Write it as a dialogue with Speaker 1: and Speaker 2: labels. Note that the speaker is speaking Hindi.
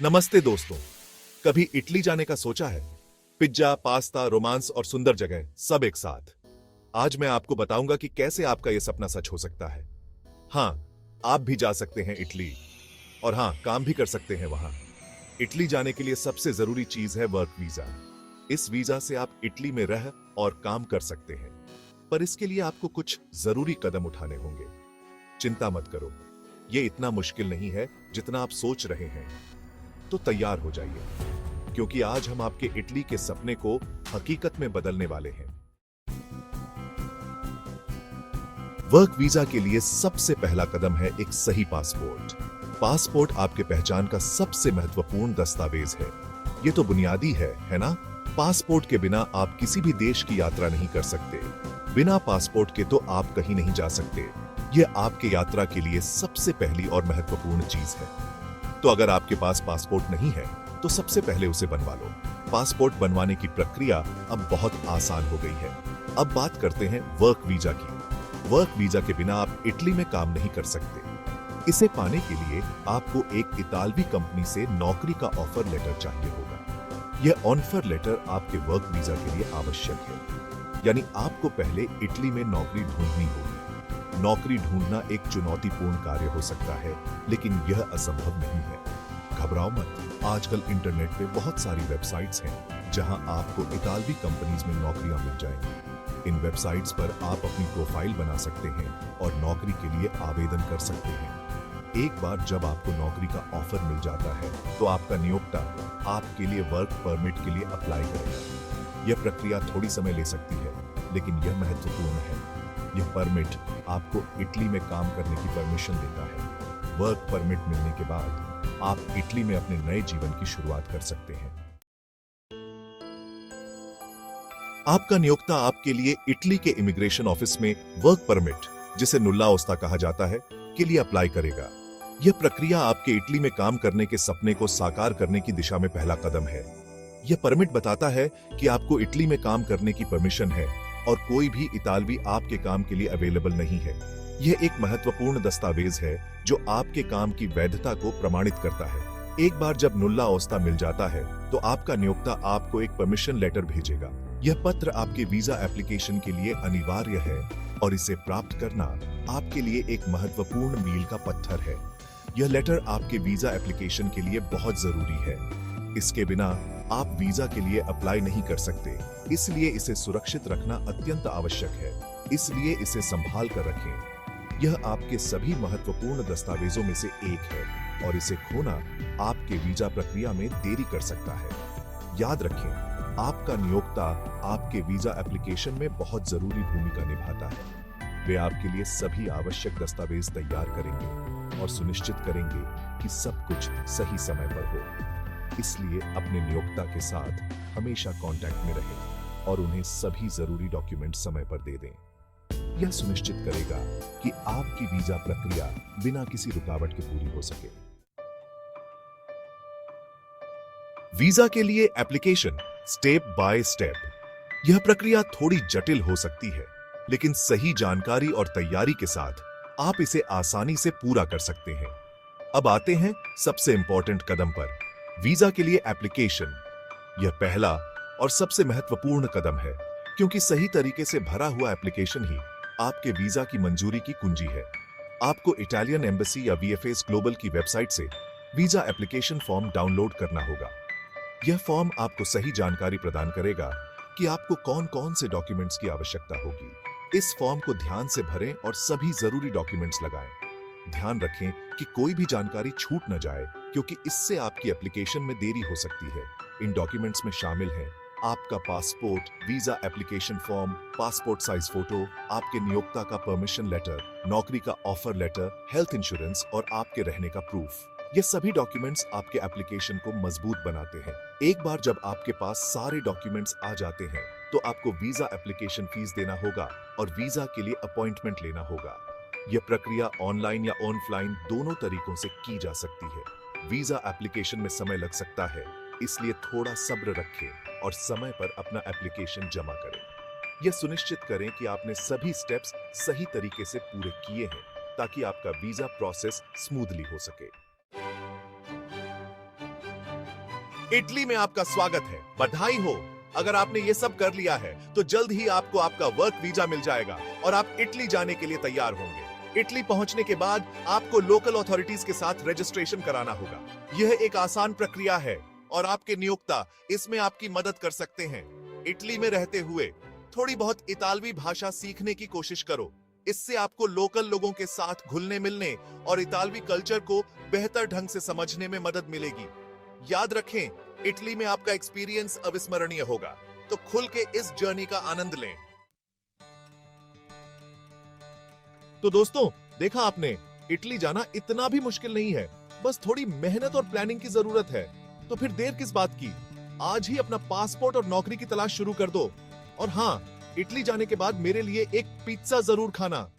Speaker 1: नमस्ते दोस्तों। कभी इटली जाने का सोचा है? पिज्जा, पास्ता, रोमांस और सुंदर जगह सब एक साथ। आज मैं आपको बताऊंगा कि कैसे आपका यह सपना सच हो सकता है। हाँ, आप भी जा सकते हैं इटली, और हाँ, काम भी कर सकते हैं वहां। इटली जाने के लिए सबसे जरूरी चीज है वर्क वीजा। इस वीजा से आप इटली में रह और काम कर सकते हैं, पर इसके लिए आपको कुछ जरूरी कदम उठाने होंगे। चिंता मत करो, यह इतना मुश्किल नहीं है जितना आप सोच रहे हैं। तो तैयार हो जाइए, क्योंकि आज हम आपके इटली के सपने को हकीकत में बदलने वाले हैं। वर्क वीजा के लिए सबसे पहला कदम है एक सही पासपोर्ट। पासपोर्ट आपके पहचान का सबसे महत्वपूर्ण दस्तावेज है। यह तो बुनियादी है ना? पासपोर्ट के बिना आप किसी भी देश की यात्रा नहीं कर सकते। बिना पासपोर्ट के तो आप कहीं नहीं जा सकते। यह आपके यात्रा के लिए सबसे पहली और महत्वपूर्ण चीज है। तो अगर आपके पास पासपोर्ट नहीं है तो सबसे पहले उसे बनवा लो। पासपोर्ट बनवाने की प्रक्रिया अब बहुत आसान हो गई है। अब बात करते हैं वर्क वीजा की। वर्क वीजा के बिना आप इटली में काम नहीं कर सकते। इसे पाने के लिए आपको एक इतालवी कंपनी से नौकरी का ऑफर लेटर चाहिए होगा। यह ऑफर लेटर आपके वर्क वीजा के लिए आवश्यक है, यानी आपको पहले इटली में नौकरी ढूंढनी होगी। नौकरी ढूंढना एक चुनौतीपूर्ण कार्य हो सकता है, लेकिन यह असंभव नहीं है। घबराओ मत, आजकल इंटरनेट पे बहुत सारी वेबसाइट्स हैं जहां आपको इतालवी कंपनीज में नौकरियां मिल जाएंगी। इन वेबसाइट्स पर आप अपनी प्रोफाइल बना सकते हैं और नौकरी के लिए आवेदन कर सकते हैं। एक बार जब आपको नौकरी का ऑफर मिल जाता है तो आपका नियोक्ता आपके लिए वर्क परमिट के लिए अप्लाई करेगा। यह प्रक्रिया थोड़ी समय ले सकती है, लेकिन यह महत्वपूर्ण है। यह परमिट आपको इटली में काम करने की परमिशन देता है। वर्क परमिट मिलने के बाद आप इटली में अपने नए जीवन की शुरुआत कर सकते हैं। आपका नियोक्ता आपके लिए इटली के इमिग्रेशन ऑफिस में वर्क परमिट, जिसे नुल्ला ओस्ता कहा जाता है, के लिए अप्लाई करेगा। यह प्रक्रिया आपके इटली में काम करने के सपने को साकार करने की दिशा में पहला कदम है। यह परमिट बताता है कि आपको इटली में काम करने की परमिशन है और कोई भी इतालवी आपके काम के लिए अवेलेबल नहीं है। यह एक महत्वपूर्ण दस्तावेज है जो आपके काम की वैधता को प्रमाणित करता है। एक बार जब नुल्ला ओस्ता मिल जाता है तो आपका नियोक्ता आपको एक परमिशन लेटर भेजेगा। यह पत्र आपके वीजा एप्लीकेशन के लिए अनिवार्य है और इसे प्राप्त करना आपके लिए एक महत्वपूर्ण मील का पत्थर है। यह लेटर आपके वीजा एप्लीकेशन के लिए बहुत जरूरी है। इसके बिना आप वीजा के लिए अप्लाई नहीं कर सकते, इसलिए इसे सुरक्षित रखना अत्यंत आवश्यक है। इसलिए इसे संभाल कर रखें। यह आपके सभी महत्वपूर्ण दस्तावेजों में से एक है और इसे खोना आपके वीजा प्रक्रिया में देरी कर सकता है। याद रखें, आपका नियोक्ता आपके वीजा एप्लीकेशन में बहुत जरूरी भूमिका निभाता है। वे आपके लिए सभी आवश्यक दस्तावेज तैयार करेंगे और सुनिश्चित करेंगे कि सब कुछ सही समय पर हो। इसलिए अपने नियोक्ता के साथ हमेशा कांटेक्ट में रहें और उन्हें सभी जरूरी डॉक्यूमेंट समय पर दे दें। यह सुनिश्चित करेगा कि आपकी वीजा प्रक्रिया बिना किसी रुकावट के पूरी हो सके। वीजा के लिए एप्लीकेशन स्टेप बाय स्टेप। यह प्रक्रिया थोड़ी जटिल हो सकती है, लेकिन सही जानकारी और तैयारी के साथ आप इसे आसानी से पूरा कर सकते हैं। अब आते हैं सबसे इंपॉर्टेंट कदम पर, वीजा के लिए एप्लीकेशन। यह पहला और सबसे महत्वपूर्ण कदम है, क्योंकि सही तरीके से भरा हुआ एप्लीकेशन ही आपके वीजा की मंजूरी की कुंजी है। आपको इटालियन एम्बेसी या वीएफएस ग्लोबल की वेबसाइट से वीजा एप्लीकेशन फॉर्म डाउनलोड करना होगा। यह फॉर्म आपको सही जानकारी प्रदान करेगा कि आपको कौन कौन से डॉक्यूमेंट्स की आवश्यकता होगी। इस फॉर्म को ध्यान से भरें और सभी जरूरी डॉक्यूमेंट्स लगाएं। ध्यान रखें कि कोई भी जानकारी छूट न जाए, क्योंकि इससे आपकी एप्लीकेशन में देरी हो सकती है। इन डॉक्यूमेंट्स में शामिल हैं आपका passport, visa application form, passport size photo, आपके नियोक्ता का परमिशन लेटर, नौकरी का ऑफर लेटर, हेल्थ इंश्योरेंस और आपके रहने का प्रूफ। ये सभी डॉक्यूमेंट्स आपके एप्लीकेशन को मजबूत बनाते हैं। एक बार जब आपके पास सारे डॉक्यूमेंट्स आ जाते हैं तो आपको वीजा एप्लीकेशन फीस देना होगा और वीजा के लिए अपॉइंटमेंट लेना होगा। यह प्रक्रिया ऑनलाइन या ऑफलाइन दोनों तरीकों से की जा सकती है। वीजा एप्लीकेशन में समय लग सकता है, इसलिए थोड़ा सब्र रखें और समय पर अपना एप्लीकेशन जमा करें। यह सुनिश्चित करें कि आपने सभी स्टेप्स सही तरीके से पूरे किए हैं, ताकि आपका वीजा प्रोसेस स्मूथली हो सके। इटली में आपका स्वागत है। बधाई हो। अगर आपने ये सब कर लिया है तो जल्द ही आपको आपका वर्क वीजा मिल जाएगा और आप इटली जाने के लिए तैयार होंगे। इटली पहुंचने के बाद आपको लोकल अथॉरिटीज के साथ रजिस्ट्रेशन कराना होगा। यह एक आसान प्रक्रिया है और आपके नियोक्ता इसमें आपकी मदद कर सकते हैं। इटली में रहते हुए थोड़ी बहुत इतालवी भाषा सीखने की कोशिश करो। इससे आपको लोकल लोगों के साथ घुलने मिलने और इतालवी कल्चर को बेहतर ढंग से समझने में मदद मिलेगी। याद रखें, इटली में आपका एक्सपीरियंस अविस्मरणीय होगा, तो खुल के इस जर्नी का आनंद लें। तो दोस्तों, देखा आपने, इटली जाना इतना भी मुश्किल नहीं है, बस थोड़ी मेहनत और प्लानिंग की जरूरत है। तो फिर देर किस बात की, आज ही अपना पासपोर्ट और नौकरी की तलाश शुरू कर दो। और हाँ, इटली जाने के बाद मेरे लिए एक पिज्जा जरूर खाना।